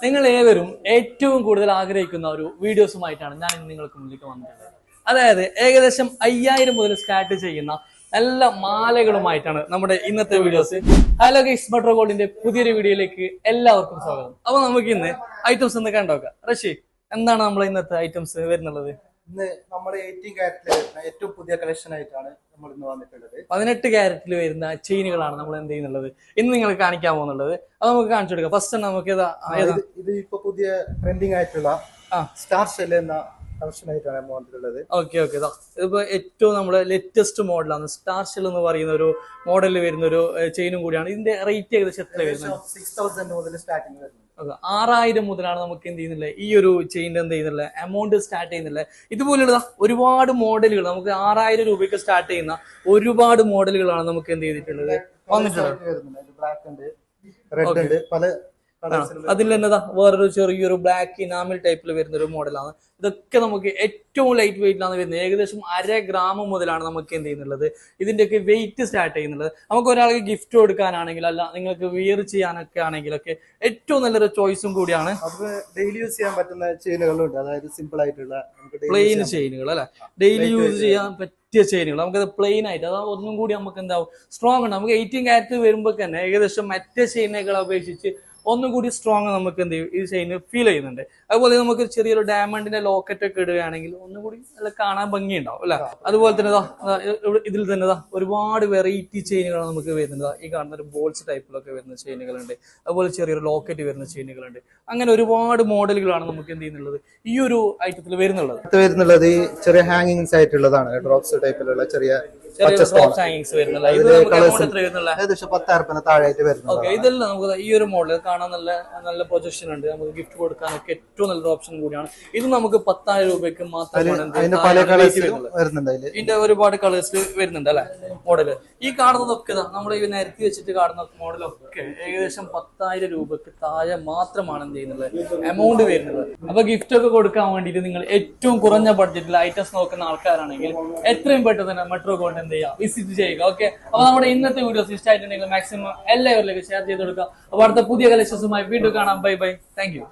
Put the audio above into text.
നിങ്ങൾ ഏവരും ഏറ്റവും കൂടുതൽ ആഗ്രഹിക്കുന്ന ഒരു വീഡിയോസുമായിട്ടാണ് ഞാൻ ഇന്ന് നിങ്ങൾക്ക് മുന്നിലേക്ക് വന്നിട്ടുള്ളത്. അതായത് ഏകദേശം 5000 മുതൽ സ്റ്റാർട്ട് ചെയ്യുന്ന നല്ല മാലകളുമായിട്ടാണ് നമ്മുടെ ഇന്നത്തെ വീഡിയോസ്. ഹലോ ഗൈസ്, മെട്രോ ഗോൾഡിന്റെ പുതിയൊരു വീഡിയോയിലേക്ക് എല്ലാവർക്കും സ്വാഗതം. അപ്പൊ നമുക്ക് ഇന്ന് ഐറ്റംസ് ഒന്ന് കണ്ടോക്കാം. റഷീദ്, എന്താണ് നമ്മളെ ഇന്നത്തെ ഐറ്റംസ് വരുന്നുള്ളത്? ഇന്ന് നമ്മുടെ 18 ക്യാരറ്റിൽ വരുന്ന ഏറ്റവും പുതിയ കളക്ഷൻ ആയിട്ടാണ് നമ്മൾ ഇന്ന് വന്നിട്ടുള്ളത്. 18 ക്യാരറ്റിൽ വരുന്ന ചെയിനുകളാണ് നമ്മൾ എന്ത് ചെയ്യുന്നുള്ളത് ഇന്ന് നിങ്ങൾ കാണിക്കാൻ പോകുന്നുള്ളത്. അത് നമുക്ക് കാണിച്ചു കൊടുക്കാം. ഫസ്റ്റ് നമുക്ക് ഇത് ഇപ്പൊ പുതിയ ട്രെൻഡിങ് ആയിട്ടുള്ള സ്റ്റാർ ഷെൽ എന്ന കളക്ഷൻ ആയിട്ടാണ് നമ്മൾ വന്നിട്ടുള്ളത്. ഓക്കെ ഓക്കെ, ഇതിപ്പോ ഏറ്റവും നമ്മുടെ ലേറ്റസ്റ്റ് മോഡലാണ്. സ്റ്റാർ ഷെൽ എന്ന് പറയുന്ന ഒരു മോഡലിൽ വരുന്ന ഒരു ചെയിനും കൂടിയാണ്. ഇതിന്റെ റേറ്റ് ഏകദേശം എത്ര വരുന്നത്? 6000 മുതൽ സ്റ്റാർട്ടിങ് വരുന്നത്. 6000 മുതലാണ് നമുക്ക് എന്ത് ചെയ്യുന്നില്ല ഈ ഒരു ചെയിൻ്റെ എന്ത് ചെയ്യുന്നില്ല എമൗണ്ട് സ്റ്റാർട്ട് ചെയ്യുന്നില്ല. ഇതുപോലുള്ള ഒരുപാട് മോഡലുകൾ നമുക്ക് 6000 രൂപയ്ക്ക് സ്റ്റാർട്ട് ചെയ്യുന്ന ഒരുപാട് മോഡലുകളാണ് നമുക്ക് എന്ത് ചെയ്തിട്ടുള്ളത് വന്നിട്ടുള്ളത്. ബ്ലാക്ക് ഉണ്ട്, റെഡ് ഉണ്ട്, പല അതിൽ തന്നെ വേറൊരു ചെറിയൊരു ബ്ലാക്ക് ഇനാമിൽ ടൈപ്പിൽ വരുന്ന ഒരു മോഡലാണ്. ഇതൊക്കെ നമുക്ക് ഏറ്റവും ലൈറ്റ് വെയിറ്റിലാണ് വരുന്നത്. ഏകദേശം 1/2 ഗ്രാം മുതലാണ് നമുക്ക് എന്ത് ചെയ്യുന്നുള്ളത് ഇതിന്റെയൊക്കെ വെയിറ്റ് സ്റ്റാർട്ട് ചെയ്യുന്നുള്ളത്. നമുക്ക് ഒരാൾക്ക് ഗിഫ്റ്റ് കൊടുക്കാനാണെങ്കിൽ അല്ല നിങ്ങൾക്ക് വിയർ ചെയ്യാനൊക്കെ ആണെങ്കിലൊക്കെ ഏറ്റവും നല്ലൊരു ചോയ്സും കൂടിയാണ്. അത് ഡെയിലി യൂസ് ചെയ്യാൻ പറ്റുന്ന ചെയിനുകളുണ്ട്. അതായത് സിമ്പിൾ ആയിട്ടുള്ള പ്ലെയിൻ ചെയിനുകൾ അല്ലെ, ഡെയിലി യൂസ് ചെയ്യാൻ പറ്റിയ ചെയിനുകൾ. നമുക്കത് പ്ലെയിൻ ആയിട്ട് അതായത് ഒന്നും കൂടി നമുക്ക് എന്താവും സ്ട്രോങ് ഉണ്ട്. നമുക്ക് 18 ക്യാരറ്റ് വരുമ്പോൾ തന്നെ ഏകദേശം മറ്റേ ചെയിനുകളെ അപേക്ഷിച്ച് ഒന്നും കൂടി സ്ട്രോങ് നമുക്ക് എന്ത് ചെയ്യും ഈ ചെയിന് ഫീൽ ചെയ്യുന്നുണ്ട്. അതുപോലെ നമുക്ക് ചെറിയൊരു ഡയമണ്ടിന്റെ ലോക്കറ്റ് ഒക്കെ ഇടുകയാണെങ്കിൽ ഒന്നും കൂടി നല്ല കാണാൻ ഭംഗിയുണ്ടാവും അല്ലെ. അതുപോലെ തന്നെ ഇതിൽ തന്നെ ഒരുപാട് വെറൈറ്റി ചെയിനുകൾ നമുക്ക് വരുന്നത്. ഈ കാണുന്ന ഒരു ബോൾസ് ടൈപ്പിലൊക്കെ വരുന്ന ചെയിനുകളുണ്ട്. അതുപോലെ ചെറിയൊരു ലോക്കറ്റ് വരുന്ന ചെയിനുകളുണ്ട്. അങ്ങനെ ഒരുപാട് മോഡലുകളാണ് നമുക്ക് എന്ത് ചെയ്യുന്നുള്ളത് ഈ ഒരു ഐറ്റത്തിൽ വരുന്നുള്ളത്. ഈ ചെറിയ ഹാങ്ങിങ്സ് ആയിട്ടുള്ളതാണ്. ഡ്രോപ്സ് ടൈപ്പിലുള്ള ചെറിയ ഇതെല്ലാം നമുക്ക് ഈ ഒരു മോഡൽ കാണാൻ നല്ല നല്ല പ്രൊജക്ഷൻ ഉണ്ട്. നമുക്ക് ഗിഫ്റ്റ് കൊടുക്കാനൊക്കെ ഏറ്റവും നല്ലൊരു ഓപ്ഷൻ കൂടിയാണ്. ഇത് നമുക്ക് 10,000 രൂപയ്ക്ക് മാത്രമാണ് ഇതിന്റെ ഒരുപാട് കളേഴ്സ് വരുന്നുണ്ട് അല്ലെ മോഡല്. ഈ കാണുന്നതൊക്കെ നമ്മൾ ഈ നിരത്തി വെച്ചിട്ട് കാണുന്ന മോഡലൊക്കെ ഏകദേശം 10,000 രൂപയ്ക്ക് താഴെ മാത്രമാണ് എന്ത് ചെയ്യുന്നത് എമൗണ്ട് വരുന്നത്. അപ്പൊ ഗിഫ്റ്റ് ഒക്കെ കൊടുക്കാൻ വേണ്ടിയിട്ട് നിങ്ങൾ ഏറ്റവും കുറഞ്ഞ ബഡ്ജറ്റിൽ ഐറ്റംസ് നോക്കുന്ന ആൾക്കാരാണെങ്കിൽ എത്രയും പെട്ടെന്ന് തന്നെ മെട്രോ ഗോൾഡ് എന്ത് ചെയ്യുക വിസിറ്റ് ചെയ്യുക. ഓക്കെ, അപ്പൊ നമ്മുടെ ഇന്നത്തെ വീഡിയോസ് ഇഷ്ടമായിട്ടുണ്ടെങ്കിൽ മാക്സിമം എല്ലാവരിലേക്ക് ഷെയർ ചെയ്ത് കൊടുക്കുക. അപ്പൊ അടുത്ത പുതിയ കളക്ഷൻസുമായി വീണ്ടും കാണാം. Bye bye, thank you.